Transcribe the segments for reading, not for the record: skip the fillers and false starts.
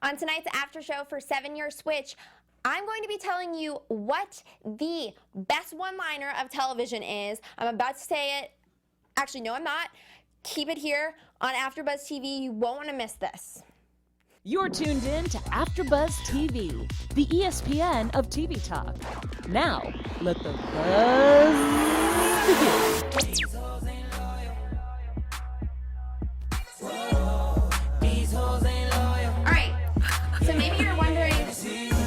On tonight's after show for 7-Year Switch, I'm going to be telling you what the best one-liner of television is. I'm about to say it. Actually, no, I'm not. Keep it here on AfterBuzz TV. You won't want to miss this. You're tuned in to AfterBuzz TV, the ESPN of TV talk. Now, let the buzz begin. All right, so maybe you're wondering,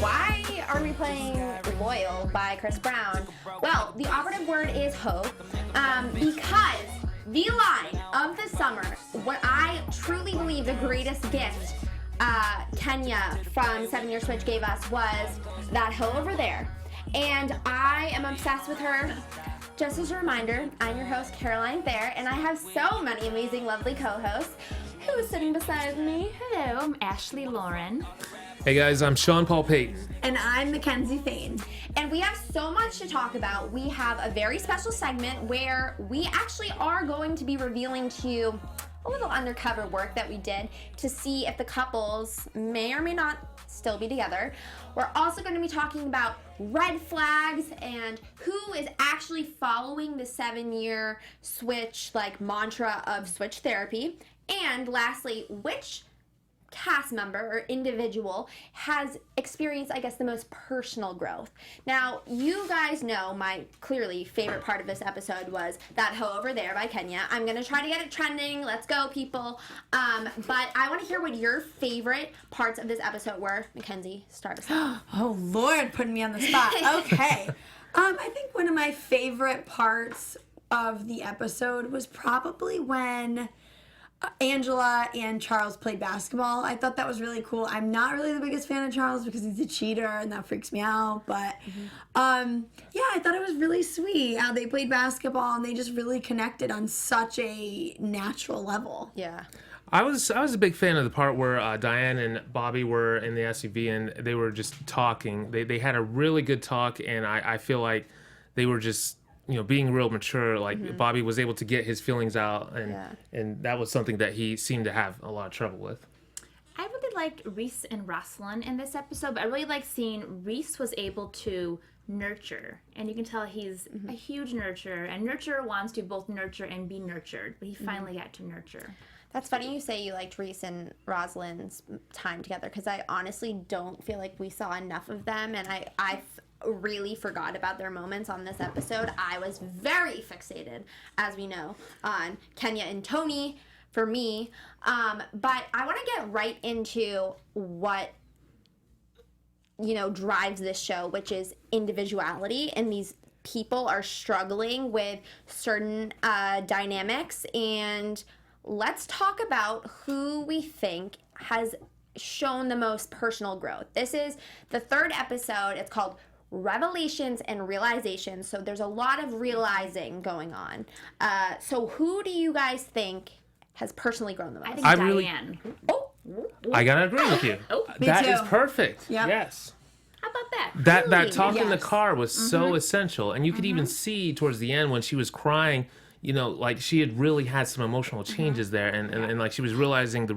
why are we playing Loyal by Chris Brown? Well, the operative word is hope, because the line of the summer, what I truly believe the greatest gift Kenya from 7-Year Switch gave us was that hill over there. And I am obsessed with her. Just as a reminder, I'm your host, Caroline Thayer, and I have so many amazing, lovely co-hosts. Who is sitting beside me? Hello, I'm Ashley Lauren. Hey guys, I'm Sean Paul Payton. And I'm McKenzie Fayne. And we have so much to talk about. We have a very special segment where we actually are going to be revealing to you a little undercover work that we did to see if the couples may or may not still be together. We're also going to be talking about red flags and who is actually following the 7-year switch mantra of switch therapy. And lastly, which cast member or individual has experienced, I guess, the most personal growth. Now, you guys know my clearly favorite part of this episode was that hill over there by Kenya. I'm going to try to get it trending. Let's go, people. But I want to hear what your favorite parts of this episode were. McKenzie, start us off. Oh, Lord, putting me on the spot. Okay. I think one of my favorite parts of the episode was probably when Angela and Charles played basketball. I thought that was really cool. I'm not really the biggest fan of Charles because he's a cheater and that freaks me out. But yeah, I thought it was really sweet how they played basketball and they just really connected on such a natural level. Yeah. I was a big fan of the part where Diane and Bobby were in the SUV and they were just talking. They had a really good talk, and I feel like they were just, being real mature. Bobby was able to get his feelings out, and that was something that he seemed to have a lot of trouble with. I really liked Reese and Rosalind in this episode, but I really liked seeing Reese was able to nurture, and you can tell he's a huge nurturer, and nurturer wants to both nurture and be nurtured, but he finally got to nurture. That's funny you say you liked Reese and Rosalind's time together, because I honestly don't feel like we saw enough of them, and I really forgot about their moments on this episode. I was very fixated, as we know, on Kenya and Tony for me, but I want to get right into what drives this show, which is individuality, and these people are struggling with certain dynamics. And let's talk about who we think has shown the most personal growth. This is the third episode. It's called Revelations and Realizations. So there's a lot of realizing going on. So who do you guys think has personally grown the most? I think Diane. I gotta agree with you. That is perfect. Yep. Yes. How about that? That talk in the car was so essential, and you could even see towards the end when she was crying, she had really had some emotional changes there, and she was realizing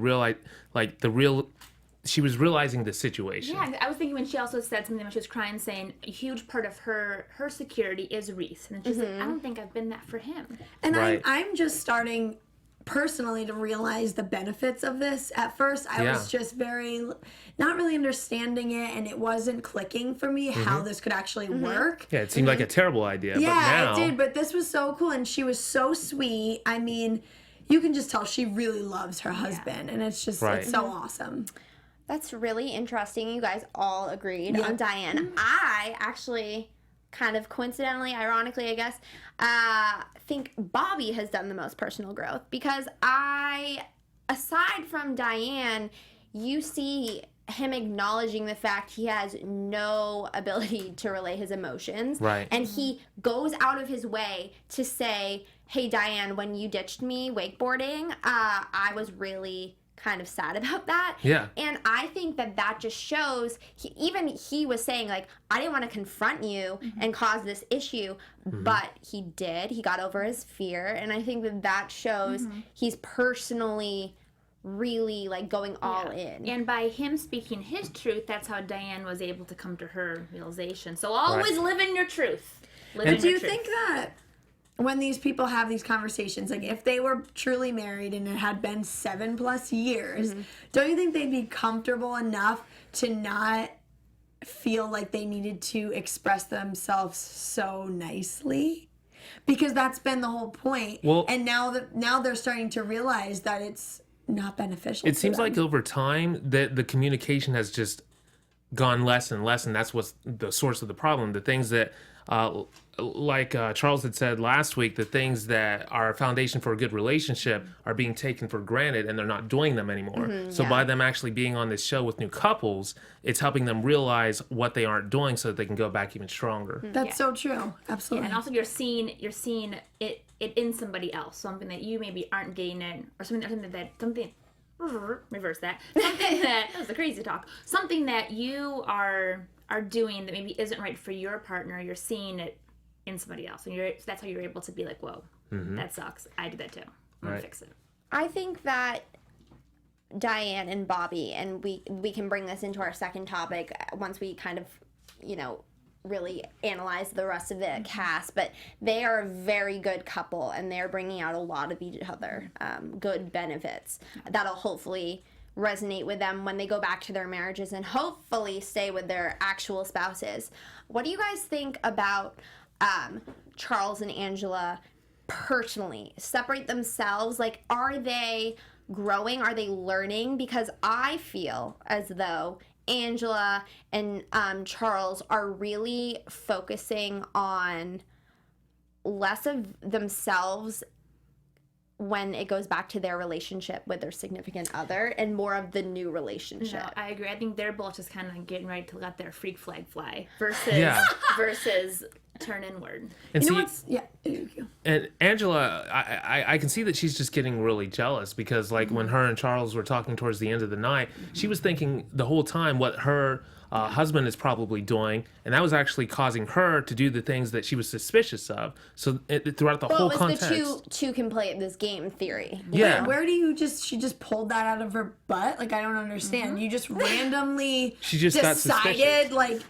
she was realizing the situation. Yeah, I was thinking when she also said something when she was crying, saying a huge part of her security is Reese, and she's like, I don't think I've been that for him. And I'm just starting personally to realize the benefits of this. At first, I was just not really understanding it, and it wasn't clicking for me how this could actually work. Yeah, it seemed like a terrible idea. Yeah, but now... it did, but this was so cool, and she was so sweet. I mean, you can just tell she really loves her husband, and it's just it's so awesome. That's really interesting. You guys all agreed on Diane. I actually kind of coincidentally, ironically, I guess, think Bobby has done the most personal growth, because aside from Diane, you see him acknowledging the fact he has no ability to relay his emotions. Right. And he goes out of his way to say, hey, Diane, when you ditched me wakeboarding, I was really kind of sad about that. Yeah. And I think that just shows, he was saying, I didn't want to confront you and cause this issue, but he did. He got over his fear. And I think that shows he's personally really like going all in. And by him speaking his truth, that's how Diane was able to come to her realization. So always live in your truth. Do you think that when these people have these conversations, like if they were truly married and it had been 7+ years, don't you think they'd be comfortable enough to not feel like they needed to express themselves so nicely? Because that's been the whole point. Well, and now they're starting to realize that it's not beneficial. It seems like over time that the communication has just gone less and less, and that's what's the source of the problem. The things that, like Charles had said last week, the things that are a foundation for a good relationship are being taken for granted, and they're not doing them anymore. So by them actually being on this show with new couples, it's helping them realize what they aren't doing so that they can go back even stronger. That's so true. Absolutely. And also you're seeing it in somebody else, something that you maybe aren't getting in, or something reverse that. Something that was a crazy talk. Something that you are doing that maybe isn't right for your partner. You're seeing it in somebody else, and that's how you're able to be like, whoa, that sucks. I did that too. I'm gonna fix it. I think that Diane and Bobby, and we can bring this into our second topic once we kind of, really analyze the rest of the cast, but they are a very good couple, and they're bringing out a lot of each other, good benefits that'll hopefully resonate with them when they go back to their marriages and hopefully stay with their actual spouses. What do you guys think about Charles and Angela personally? Separate themselves? Like, are they growing? Are they learning? Because I feel as though Angela and Charles are really focusing on less of themselves when it goes back to their relationship with their significant other and more of the new relationship. No, I agree. I think they're both just kind of getting ready to let their freak flag fly versus turn inward. And you know see, what's thank you. And Angela, I can see that she's just getting really jealous because, like, when her and Charles were talking towards the end of the night, she was thinking the whole time what her husband is probably doing, and that was actually causing her to do the things that she was suspicious of. So throughout the whole context, it was the two can play this game theory. Yeah. Where do you she just pulled that out of her butt? Like, I don't understand. You just randomly She just got decided, suspicious. like,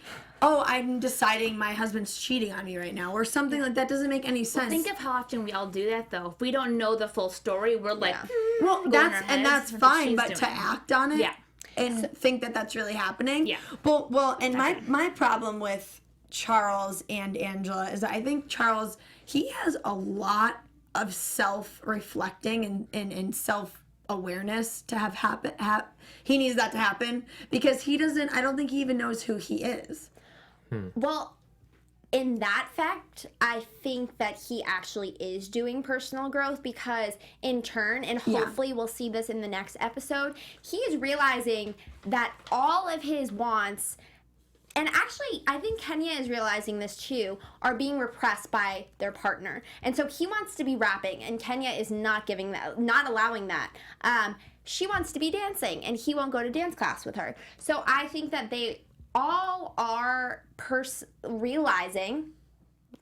oh, I'm deciding my husband's cheating on me right now, or something like that. Doesn't make any sense. Think of how often we all do that, though. If we don't know the full story, we're like, well, that's what fine, she's but to doing. act on it, Yeah. and think that that's really happening. Yeah. Well, and my problem with Charles and Angela is that I think Charles, he has a lot of self-reflecting and self-awareness to have happen. He needs that to happen because I don't think he even knows who he is. Well, in that fact, I think that he actually is doing personal growth because in turn, and hopefully we'll see this in the next episode, he is realizing that all of his wants, and actually I think Kenya is realizing this too, are being repressed by their partner. And so he wants to be rapping and Kenya is not allowing that. She wants to be dancing and he won't go to dance class with her. So I think that they all are realizing,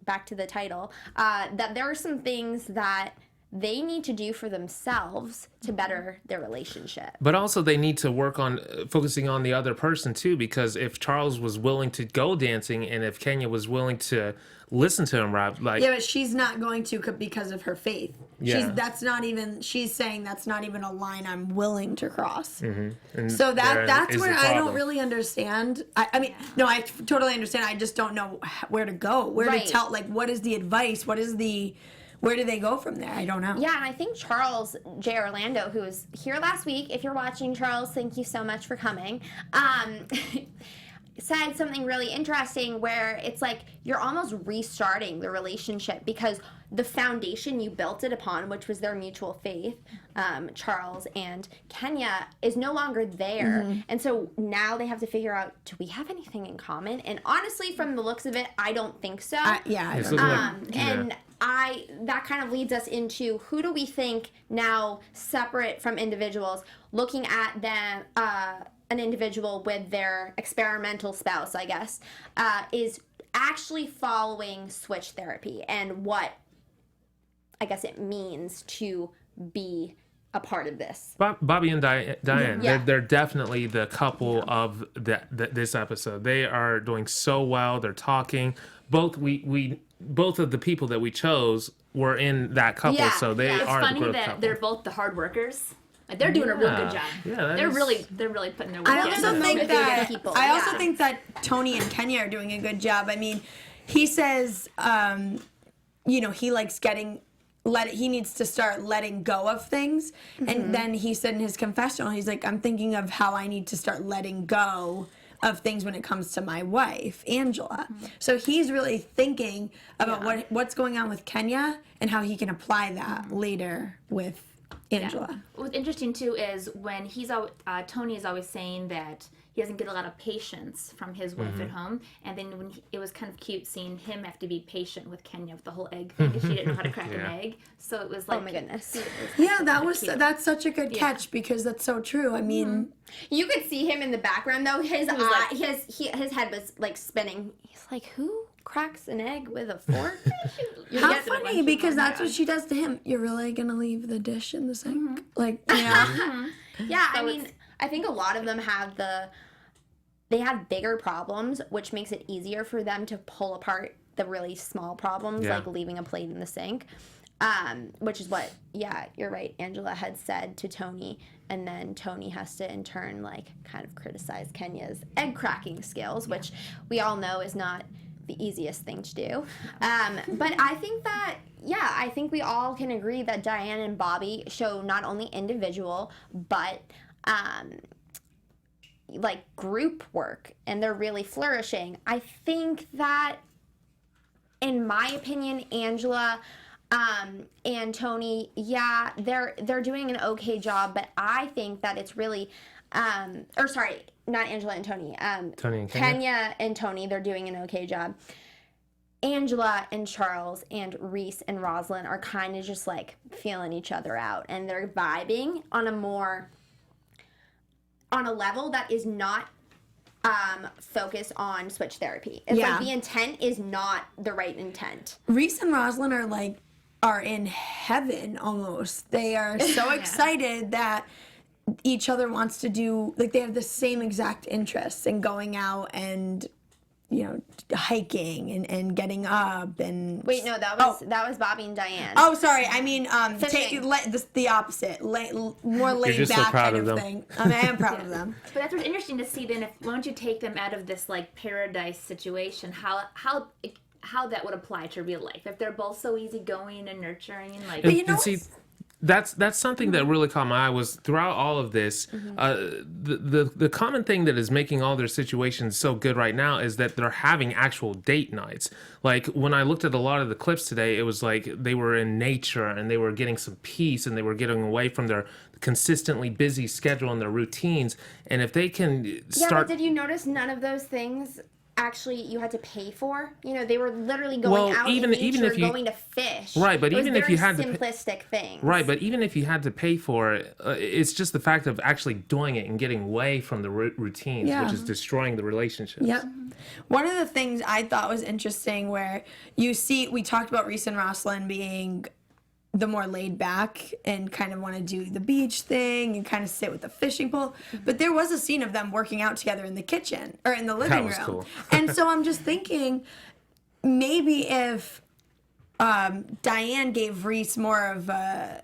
back to the title, that there are some things that they need to do for themselves to better their relationship. But also they need to work on focusing on the other person too, because if Charles was willing to go dancing and if Kenya was willing to listen to him rap, like, yeah, but she's not going to because of her faith. Yeah. She's saying that's not even a line I'm willing to cross. and So that's is where the I don't problem. really understand. I mean, no, I totally understand. I just don't know where to go, Right. to tell, like, what is the advice? Where do they go from there? I don't know. Yeah, and I think Charles J. Orlando, who was here last week, if you're watching, Charles, thank you so much for coming, said something really interesting where it's like you're almost restarting the relationship because the foundation you built it upon, which was their mutual faith, Charles and Kenya, is no longer there. And so now they have to figure out, do we have anything in common? And honestly, from the looks of it, I don't think so. I It's don't know. looking like- And that kind of leads us into who do we think now, separate from individuals, looking at them, an individual with their experimental spouse, I guess, is actually following switch therapy and what I guess it means to be a part of this. Bobby and Diane, Yeah. they're definitely the couple of this episode. They are doing so well. They're talking. Both of the people that we chose were in that couple, Yeah, so they yeah. It's are funny the growth that couple. they're both the hard workers. Like, they're doing a real good job. Yeah, they're is- really putting their work I in. also Yeah. think Motivated that people, I also yeah. think that Tony and Kenya are doing a good job. I mean, he says, you know, he likes he needs to start letting go of things. And then he said in his confessional, he's like, I'm thinking of how I need to start letting go of things when it comes to my wife, Angela. So he's really thinking about what's going on with Kenya and how he can apply that later with Angela. What's interesting too is when Tony is always saying that he doesn't get a lot of patience from his wife at home, and then when it was kind of cute seeing him have to be patient with Kenya with the whole egg thing because she didn't know how to crack an egg. So it was like, Oh my goodness. Yeah, that's such a good catch because that's so true. I mean, You could see him in the background though. His head was like spinning. He's like, who cracks an egg with a fork? how funny because that's what she does to him. You're really gonna leave the dish in the sink, like you know? Yeah, I mean, I think a lot of them they have bigger problems, which makes it easier for them to pull apart the really small problems, Yeah. like leaving a plate in the sink. Which is what, you're right, Angela had said to Tony, and then Tony has to in turn like kind of criticize Kenya's egg cracking skills, which we all know is not the easiest thing to do. But I think that, I think we all can agree that Diane and Bobby show not only individual, but like group work, and they're really flourishing. I think that, in my opinion, Angela and Tony, they're doing an okay job, but I think that it's really, not Angela and Tony. Tony and Kenya. Kenya and Tony, they're doing an okay job. Angela and Charles and Reese and Rosalind are kind of just like feeling each other out, and they're vibing on a level that is not focused on switch therapy. It's like the intent is not the right intent. Reese and Rosalind are in heaven almost. They are so excited that each other wants to do, like they have the same exact interests in going out and, you know, hiking and getting up and... Wait, no, that was Bobby and Diane. Oh, sorry. I mean, Fishing. the opposite. More laid just so back proud kind of of them. thing. I mean, I am proud of them. But that's what's interesting to see. Then, why don't you take them out of this like paradise situation? How that would apply to real life if they're both so easygoing and nurturing, like. But you know and see, that's something that really caught my eye was throughout all of this, the common thing that is making all their situations so good right now is that they're having actual date nights. Like when I looked at a lot of the clips today, it was like they were in nature and they were getting some peace and they were getting away from their consistently busy schedule and their routines. And if they can start... Yeah, but did you notice none of those things actually you had to pay for? You know, they were literally going out in nature, going to fish. Right, but it was even if you had very to simplistic things. Right, but even if you had to pay for it, it's just the fact of actually doing it and getting away from the routines, which is destroying the relationships. Yep. One of the things I thought was interesting where we talked about Reese and Rosalind being the more laid back and kind of want to do the beach thing and kind of sit with the fishing pole. But there was a scene of them working out together in the kitchen or in the living room. Cool. And so I'm just thinking maybe if Diane gave Reese more of a,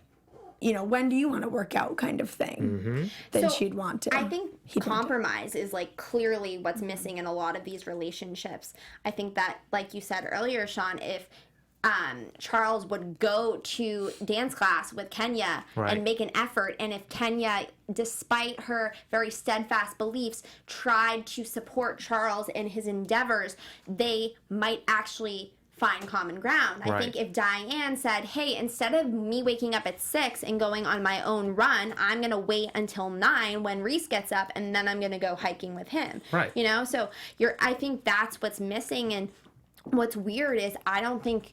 you know, when do you want to work out kind of thing, then So, she'd want to. I think compromise is like clearly what's missing in a lot of these relationships. I think that, like you said earlier, Sean, if Charles would go to dance class with Kenya and make an effort, and if Kenya, despite her very steadfast beliefs, tried to support Charles in his endeavors, they might actually find common ground. I think if Diane said, hey, instead of me waking up at 6 and going on my own run, I'm going to wait until 9 when Reese gets up, and then I'm going to go hiking with him. Right. You know, so I think that's what's missing. And what's weird is I don't think,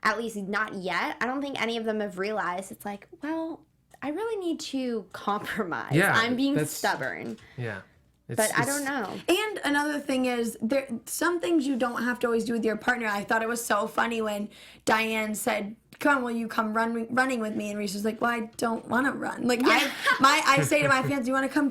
at least not yet, I don't think any of them have realized it's like, well, I really need to compromise. Yeah, I'm being stubborn. Yeah. But I don't know. And another thing is, some things you don't have to always do with your partner. I thought it was so funny when Diane said come on, will you come running with me? And Reese was like, well, I don't want to run. Like, I say to my fans, do you want to come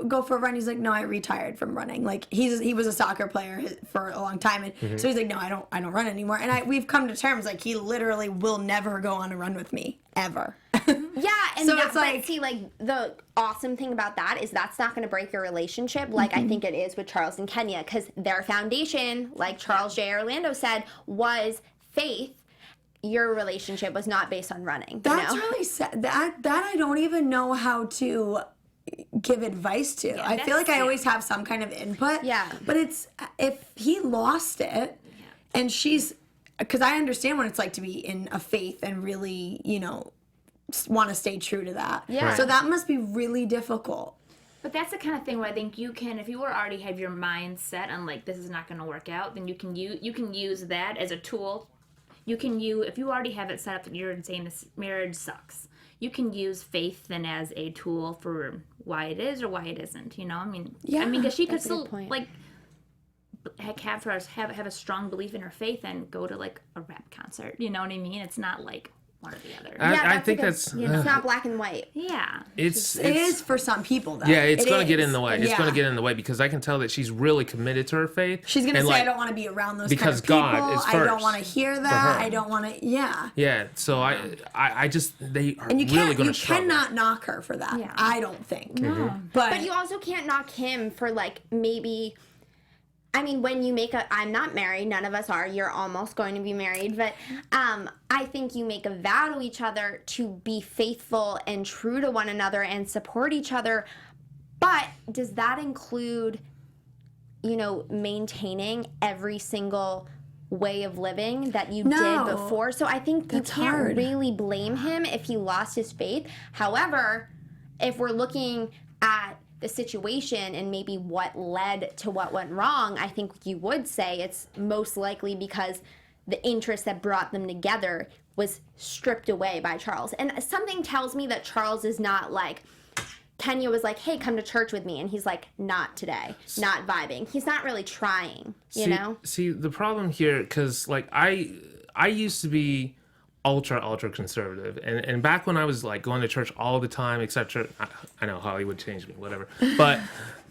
go for a run? He's like, no, I retired from running. Like, he was a soccer player for a long time. And so he's like, no, I don't run anymore. And we've come to terms, like, he literally will never go on a run with me, ever. Yeah, and So that, it's like- but see, like, the awesome thing about that is that's not going to break your relationship like I think it is with Charles and Kenya, because their foundation, like Charles J. Orlando said, was faith. Your relationship was not based on running. That's you know? really sad. That I don't even know how to give advice to. I feel like I always have some kind of input. Yeah. But it's, if he lost it, and she's, because I understand what it's like to be in a faith and really, want to stay true to that. Yeah. Right. So that must be really difficult. But that's the kind of thing where I think you can, if you already have your mind set on like this is not going to work out, then you can use that as a tool. If you already have it set up that you're saying this marriage sucks, you can use faith then as a tool for why it is or why it isn't. Because she could That's a good still point. like have a strong belief in her faith and go to like a rap concert. You know what I mean? It's not like one or the other. I that's think a good- that's it's not black and white. Yeah. It is for some people, though. Yeah, it's It going to get is. in the way. It's going to get in the way because I can tell that she's really committed to her faith. She's going to And, say, like, I don't want to be around those because kind of people. God is I don't first want to hear for that. her. I don't want to, yeah. Yeah, so I just, they are And you really going to struggle. cannot knock her for that. Yeah. I don't think. No. But you also can't knock him for like maybe. I mean, when you I'm not married, none of us are, you're almost going to be married, but I think you make a vow to each other to be faithful and true to one another and support each other, but does that include, maintaining every single way of living that you No. did before? So I think That's you can't hard. really blame him if he lost his faith. However, if we're looking at the situation and maybe what led to what went wrong, I think you would say it's most likely because the interest that brought them together was stripped away by Charles. And something tells me that Charles is not like, Kenya was like, hey, come to church with me. And he's like, not today, not vibing. He's not really trying, you know? See, the problem here, because like I used to be ultra conservative, and back when I was like going to church all the time, etc. I know Hollywood changed me, whatever, but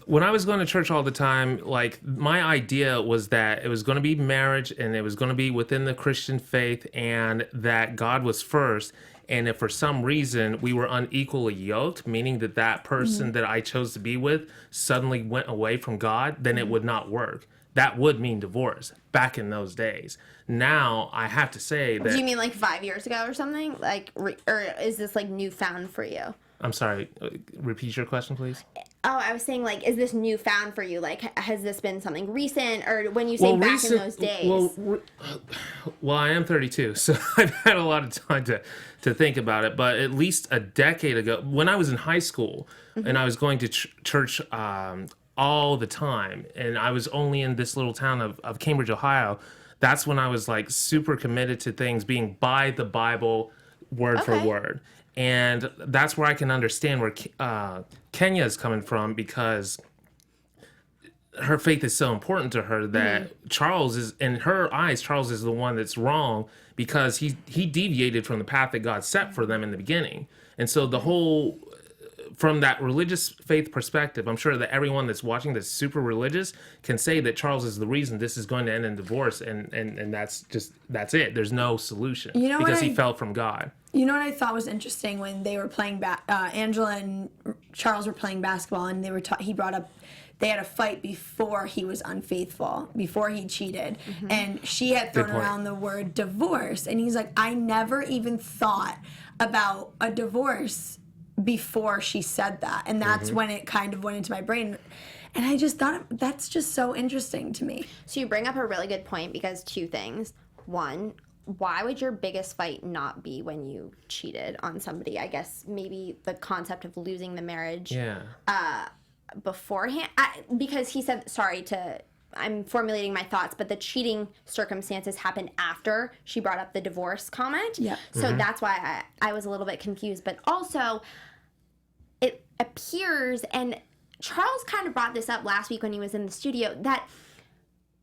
when I was going to church all the time, like my idea was that it was going to be marriage and it was going to be within the Christian faith and that God was first. And if for some reason we were unequally yoked, meaning that person that I chose to be with suddenly went away from God, then it would not work. That would mean divorce back in those days. Now, I have to say that... Do you mean like 5 years ago or something? Like, or is this like newfound for you? I'm sorry, repeat your question, please. Oh, I was saying, like, is this newfound for you? Like, has this been something recent? Or when you say back in those days? Well, I am 32, so I've had a lot of time to think about it. But at least a decade ago, when I was in high school, and I was going to church all the time, and I was only in this little town of Cambridge, Ohio, that's when I was, like, super committed to things being by the Bible, word for word. And that's where I can understand where Kenya is coming from, because her faith is so important to her that Charles is, in her eyes, Charles is the one that's wrong because he deviated from the path that God set for them in the beginning. And so the whole, from that religious faith perspective, I'm sure that everyone that's watching that's super religious can say that Charles is the reason this is going to end in divorce, and that's it. There's no solution because he fell from God. You know what I thought was interesting when they were playing Angela and Charles were playing basketball, and he brought up they had a fight before he was unfaithful, before he cheated, and she had thrown around the word divorce, and he's like, I never even thought about a divorce before she said that, and that's when it kind of went into my brain. And I just thought that's just so interesting to me. So you bring up a really good point, because two things. One, why would your biggest fight not be when you cheated on somebody? I guess maybe the concept of losing the marriage beforehand. Because he said, I'm formulating my thoughts, but the cheating circumstances happened after she brought up the divorce comment. Yeah. So that's why I was a little bit confused. But also, it appears, and Charles kind of brought this up last week when he was in the studio, that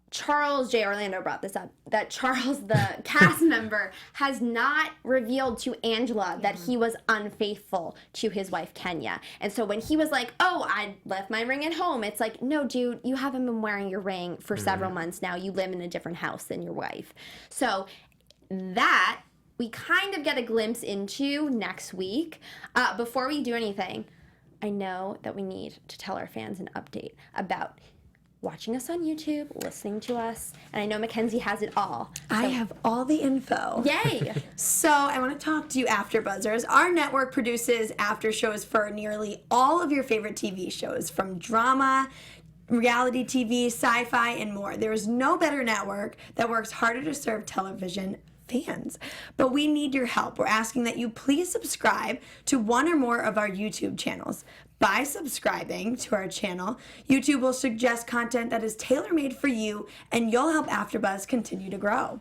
Charles J. Orlando brought this up, that Charles, the cast member, has not revealed to Angela that he was unfaithful to his wife, Kenya. And so when he was like, oh, I left my ring at home, it's like, no, dude, you haven't been wearing your ring for several months now. You live in a different house than your wife. So that we kind of get a glimpse into next week. Before we do anything, I know that we need to tell our fans an update about watching us on YouTube, listening to us, and I know McKenzie has it all. I have all the info. Yay! So I want to talk to you AfterBuzzers. Our network produces after shows for nearly all of your favorite TV shows, from drama, reality TV, sci-fi, and more. There is no better network that works harder to serve television fans. But we need your help. We're asking that you please subscribe to one or more of our YouTube channels. By subscribing to our channel, YouTube will suggest content that is tailor-made for you, and you'll help AfterBuzz continue to grow.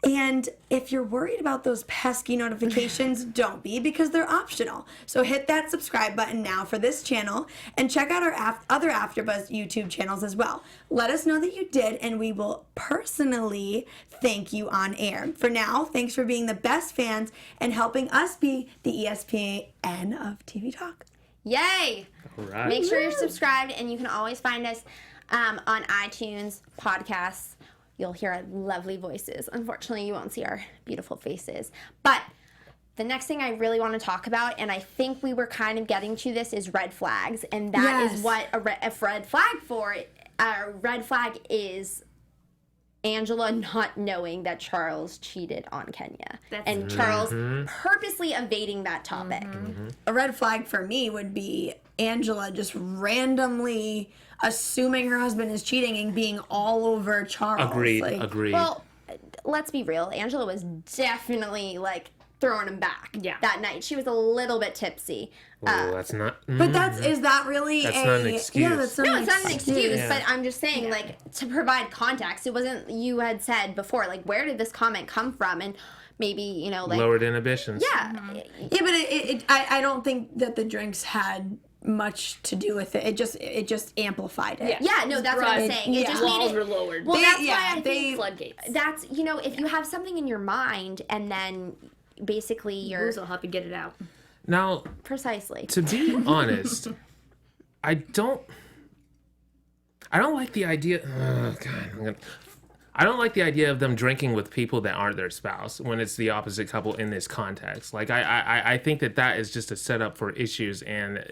And if you're worried about those pesky notifications, don't be, because they're optional. So hit that subscribe button now for this channel, and check out our other AfterBuzz YouTube channels as well. Let us know that you did, and we will personally thank you on air. For now, thanks for being the best fans and helping us be the ESPN of TV Talk. Yay! All right. Make sure you're subscribed, and you can always find us on iTunes, podcasts. You'll hear our lovely voices. Unfortunately, you won't see our beautiful faces. But the next thing I really want to talk about, and I think we were kind of getting to this, is red flags. And that is what a red flag is Angela not knowing that Charles cheated on Kenya. And Charles purposely evading that topic. A red flag for me would be Angela just randomly assuming her husband is cheating and being all over Charles. Agreed. Well, let's be real. Angela was definitely throwing him back that night. She was a little bit tipsy. That's not. But is that really That's not an excuse. Yeah, that's not No, an it's not an excuse, Yeah. but I'm just saying, to provide context, it wasn't, you had said before, where did this comment come from? And maybe, Lowered inhibitions. yeah. Yeah, but I don't think that the drinks had much to do with it. It just amplified it. Yeah, no, that's what I'm saying. It just made Walls it, were lowered. well, that's why I they- think Floodgates. that's, if you have something in your mind and then basically you're, Booze will help you get it out. Now, precisely. to be honest, I don't like the idea. Oh God, I don't like the idea of them drinking with people that aren't their spouse when it's the opposite couple in this context. I think that is just a setup for issues and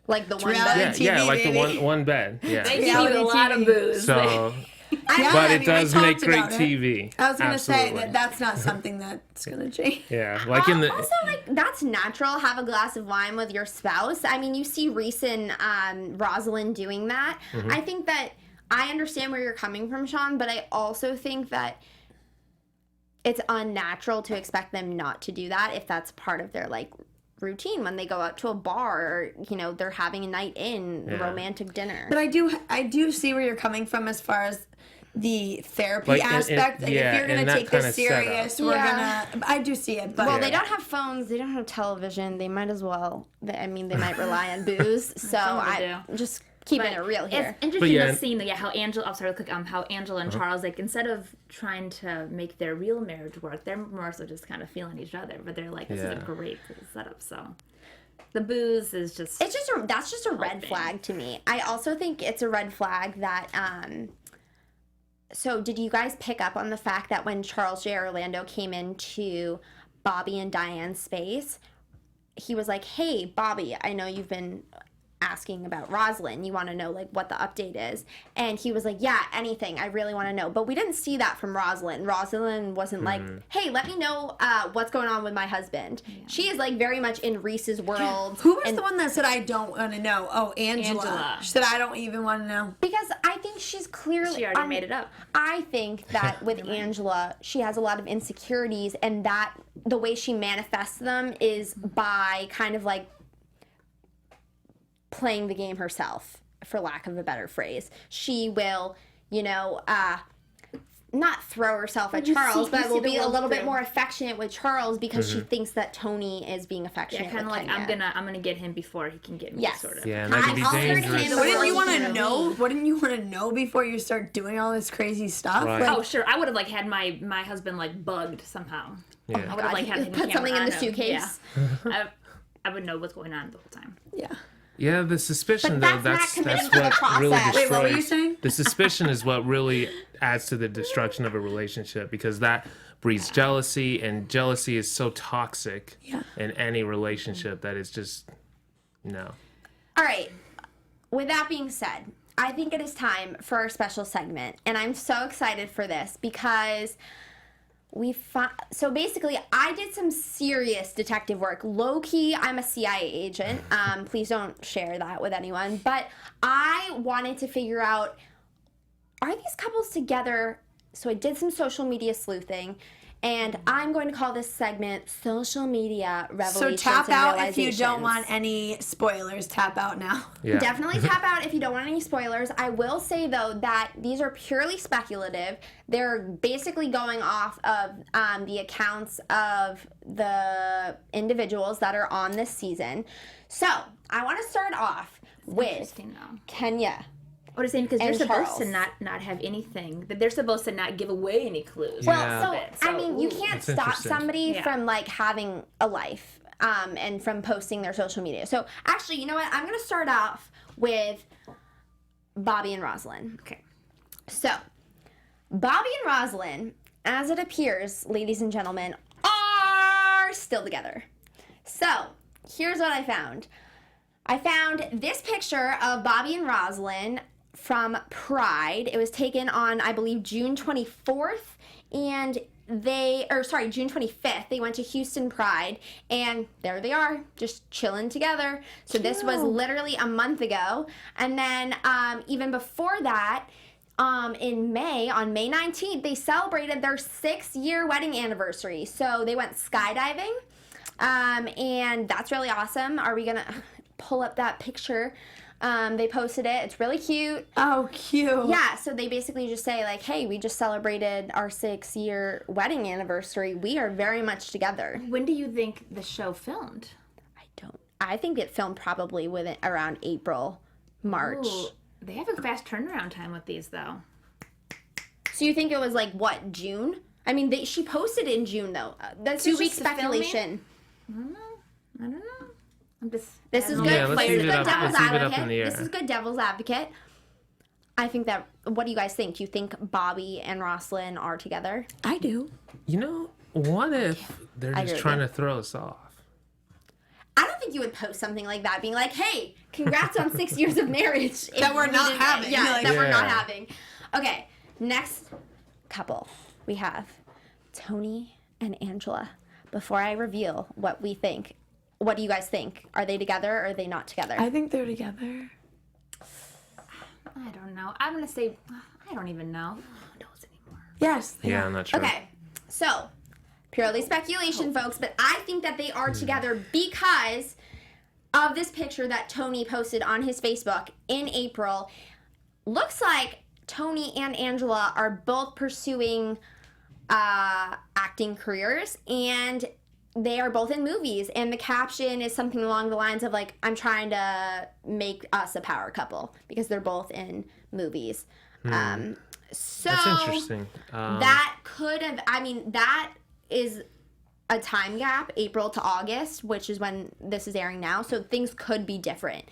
Like the one reality that, TV, like the baby. one bed. Yeah. They give Reality you a lot of TV. booze. So, Yeah, but I it mean, does we make talked great about it. TV. I was gonna say Absolutely. that's not something that's gonna change. Yeah, like in the. also, that's natural. Have a glass of wine with your spouse. I mean, you see Reese and Rosalind doing that. I think that I understand where you're coming from, Sean, but I also think that it's unnatural to expect them not to do that if that's part of their routine when they go out to a bar or they're having a night in, romantic dinner. But I do see where you're coming from as far as the therapy aspect. If you're gonna and that take this kinda serious, we're Yeah. gonna. I do see it, but Well, they don't have phones. They don't have television. They might as well. They might rely on booze. So Some I'm just keeping it real here. It's interesting yeah. to see how Angela. how Angela and Charles, instead of trying to make their real marriage work, they're more so just kind of feeling each other. But they're like, this is a great setup. So the booze is just. That's just a red flag to me. I also think it's a red flag that. So did you guys pick up on the fact that when Charles J. Orlando came into Bobby and Diane's space, he was like, "Hey, Bobby, I know you've been asking about Rosalind. You want to know what the update is?" And he was like, "Yeah, anything. I really want to know." But we didn't see that from Rosalind. Rosalind wasn't like, "Hey, let me know what's going on with my husband." Yeah. She is very much in Reese's world. Who was the one that said I don't want to know? Oh, Angela. She said I don't even want to know. Because I think she's clearly... She already made it up. I think that with Angela, she has a lot of insecurities, and that the way she manifests them is by kind of playing the game herself, for lack of a better phrase. She will, not throw herself at you Charles, see- but you will see the be a world little bit through. more affectionate with Charles because she thinks that Tony is being affectionate. Yeah, kind of with like Kenya. I'm gonna get him before he can get me. Yes. Sort of. Yeah, and that could be I've heard dangerous. him- Wouldn't you want to Yeah. know? Wouldn't you want to know before you start doing all this crazy stuff? Right. Like, Oh sure, I would have like had my husband like bugged somehow. Yeah. I would have like had him Put something in the suitcase. Yeah. I would know what's going on the whole time. yeah. Yeah, the suspicion But though, that's not that's committing to the what really process. destroys. Wait, what were you saying? The suspicion is what really adds to the destruction of a relationship because that breeds jealousy, and jealousy is so toxic Yeah. in any relationship that it's just no. All right. With that being said, I think it is time for our special segment, and I'm so excited for this because so basically, I did some serious detective work. Low key, I'm a CIA agent. Please don't share that with anyone. But I wanted to figure out, are these couples together? So I did some social media sleuthing, and I'm going to call this segment "Social Media So Revelations." tap and out if you Realizations. don't want any spoilers. Tap out now. Yeah. Definitely tap out if you don't want any spoilers. I will say, though, that these are purely speculative. They're basically going off of the accounts of the individuals that are on this season. So, I want to start off with Interesting though. Kenya. What are you saying? Because they're And supposed to Charles. not have anything. That they're supposed to not give away any clues. Well, Yeah. so, I mean, you can't That's stop interesting. somebody Yeah. from, like, having a life and from posting their social media. So, actually, you know what? I'm going to start off with Bobby and Rosalind. Okay. So, Bobby and Rosalind, as it appears, ladies and gentlemen, are still together. So, here's what I found. I found this picture of Bobby and Rosalind from Pride. It was taken on, I believe, June 24th, and June 25th. They went to Houston Pride, and there they are, just chilling together. So this was literally a month ago. And then even before that, in May, on May 19th, they celebrated their 6-year wedding anniversary. So they went skydiving, and that's really awesome. Are we gonna pull up that picture? They posted it. It's really cute. Oh, cute. Yeah, so they basically just say, like, hey, we just celebrated our 6-year wedding anniversary. We are very much together. When do you think the show filmed? I think it filmed probably within around April, March. Ooh, they have a fast turnaround time with these, though. So you think it was like, what, June? I mean, she posted in June, though. That's 2 just weeks of filming? speculation. I don't know. I'm just. This is I good. don't know. Yeah, let's This leave is it good up- devil's let's leave it up advocate. in the air. This is good devil's advocate. I think that. What do you guys think? Do you think Bobby and Rosalind are together? I do. You know, what if they're I agree just with trying you. to throw us off? I don't think you would post something like that, being like, "Hey, congrats on 6 years of marriage if That we're we not didn't- having." Yeah, Like- that we're not Yeah. having." Okay, next couple we have Tony and Angela. Before I reveal what we think, what do you guys think? Are they together or are they not together? I think they're together. I don't know. I'm gonna say I don't even know. Who knows anymore? Yes. they Yeah, are. I'm not sure. Okay, so purely speculation, folks, but I think that they are together because of this picture that Tony posted on his Facebook in April. Looks like Tony and Angela are both pursuing acting careers, and they are both in movies, and the caption is something along the lines of like, I'm trying to make us a power couple because they're both in movies. So That's interesting. that could have, I mean, that is a time gap, April to August, which is when this is airing now. So things could be different.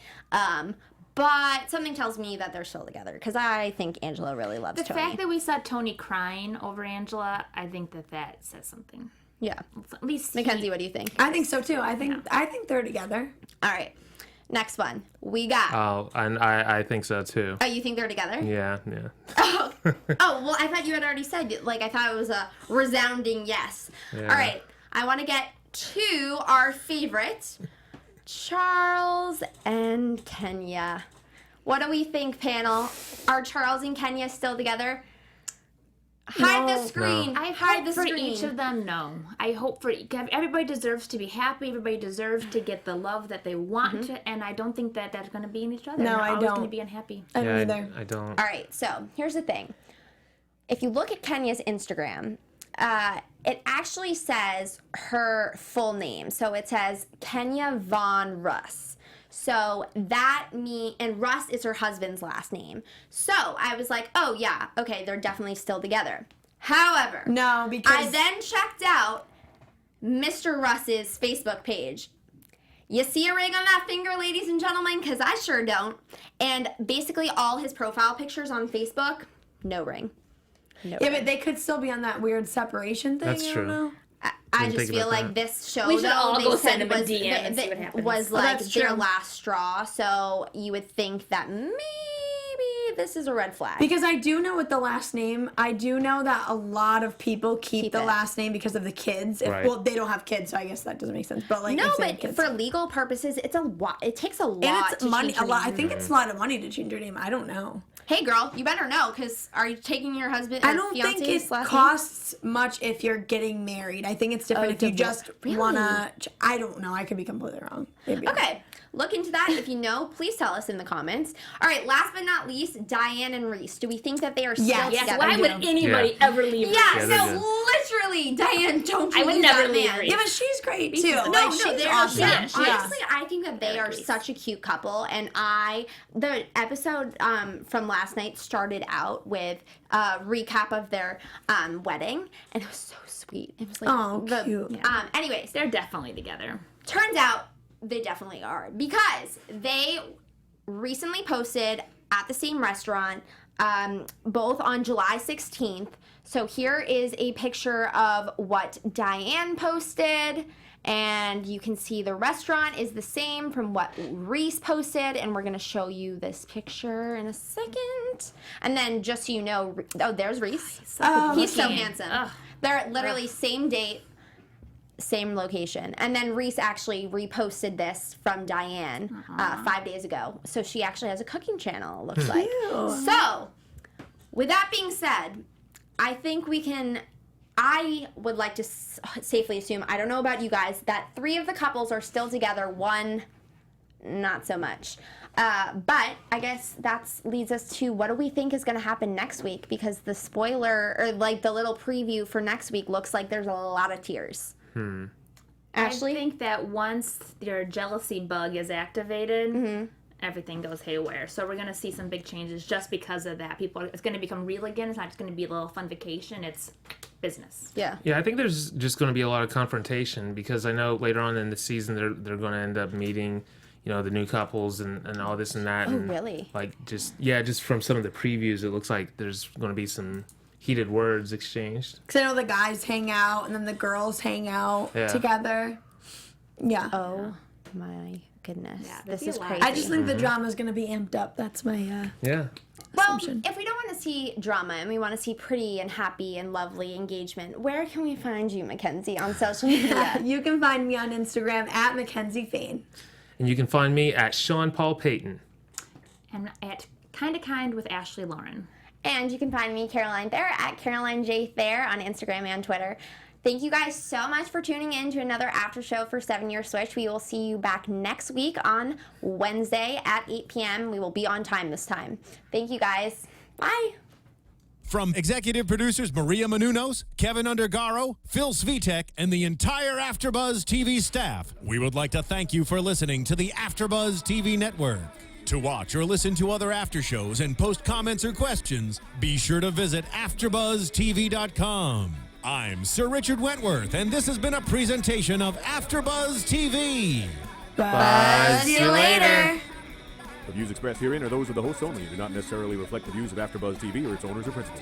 But something tells me that they're still together because I think Angela really loves The Tony. fact that we saw Tony crying over Angela, I think that says something. Yeah. At least Mackenzie, what do you think? I think so too. I think they're together. All right. Next one. We got. Oh, and I think so too. Oh, you think they're together? Yeah, yeah. Oh, well, I thought you had already said, like, I thought it was a resounding yes. Yeah. All right. I want to get to our favorite, Charles and Kenya. What do we think, panel? Are Charles and Kenya still together? Hide the screen. I Hide hope the for screen. each of them, no. I hope for everybody deserves to be happy. Everybody deserves to get the love that they want, and I don't think that that's going to be in each other. No, They're I always going don't. to be unhappy. I don't Yeah, either. I don't. All right, so here's the thing. if you look at Kenya's Instagram, it actually says her full name. So it says Kenya Von Russ. So and Russ is her husband's last name. So I was like, oh yeah, okay, they're definitely still together. However, No, because I then checked out Mr. Russ's Facebook page. You see a ring on that finger, ladies and gentlemen? Because I sure don't. And basically all his profile pictures on Facebook, no ring. No yeah, ring. but they could still be on that weird separation thing. That's I true. don't know. I Didn't just think feel about like that. this show, We should all they go said send him a was, DM and see what happens. was like that's their true. last straw. So you would think that maybe this is a red flag. Because I do know with the last name, I do know that a lot of people keep the it. last name because of the kids. Right. Well, they don't have kids, so I guess that doesn't make sense. But like, no, if they have but kids. for legal purposes, it takes a lot. and it's to money. change your A lot. I name. think it's a lot of money to change your name. I don't know. Hey, girl, you better know, because are you taking your husband? I don't think fiance's it last costs much if you're getting married. I think it's different Oh, if you divorce. just Really? wanna. I don't know. I could be completely wrong. Maybe. name? Okay, look into that. If you know, please tell us in the comments. All right, last but not least, Diane and Reese. Do we think that they are still Yes. Yes, together? why would do. anybody ever leave? Yeah, Reese? they're so good. literally, Diane, don't you I would leave never that leave man. Reese. Yeah, but she's great too. No, Like, No, she's they're awesome. yeah, Yeah. honestly, I think that they are Please. such a cute couple, and the episode from last night started out with a recap of their wedding, and it was so sweet. It was like, Oh, cute. Anyways, They're definitely together. turns out they definitely are, because they recently posted at the same restaurant, both on July 16th. So here is a picture of what Diane posted, and you can see the restaurant is the same from what Reese posted, and we're going to show you this picture in a second. And then just so you know, there's Reese. He's so looking. handsome. Ugh. They're literally same date, same location. And then Reese actually reposted this from Diane 5 days ago. So she actually has a cooking channel, it looks like. So, with that being said, I think I would like to safely assume, I don't know about you guys, that 3 of the couples are still together, 1 not so much. But I guess that leads us to what do we think is going to happen next week? Because the spoiler, or like the little preview for next week, looks like there's a lot of tears. Ashley? I think that once your jealousy bug is activated, everything goes haywire. So we're going to see some big changes just because of that. It's going to become real again. It's not just going to be a little fun vacation. It's business. Yeah. Yeah, I think there's just going to be a lot of confrontation, because I know later on in the season they're going to end up meeting, the new couples and all this and that. Oh, and really? Like just from some of the previews, it looks like there's going to be some heated words exchanged. Because I know the guys hang out and then the girls hang out Yeah. together. Yeah. Oh my goodness. Yeah, This there'd is be a lot. crazy. I just think the drama's going to be amped up. That's my Yeah. Well, assumption. if we don't want to see drama and we want to see pretty and happy and lovely engagement, where can we find you, McKenzie, on social media? You can find me on Instagram at McKenzie Fayne. And you can find me at Sean Paul Payton. And at Kind with Ashley Lauren. And you can find me, Caroline Thayer, at Caroline J. Thayer on Instagram and Twitter. Thank you guys so much for tuning in to another after show for 7 Year Switch. We will see you back next week on Wednesday at 8 p.m. We will be on time this time. Thank you guys. Bye. From executive producers Maria Menounos, Keven Undergaro, Phil Svitek, and the entire AfterBuzz TV staff, we would like to thank you for listening to the AfterBuzz TV network. To watch or listen to other after shows and post comments or questions, be sure to visit AfterBuzzTV.com. I'm Sir Richard Wentworth, and this has been a presentation of AfterBuzz TV. Bye. See you later. The views expressed herein are those of the hosts only and do not necessarily reflect the views of AfterBuzz TV or its owners or principals.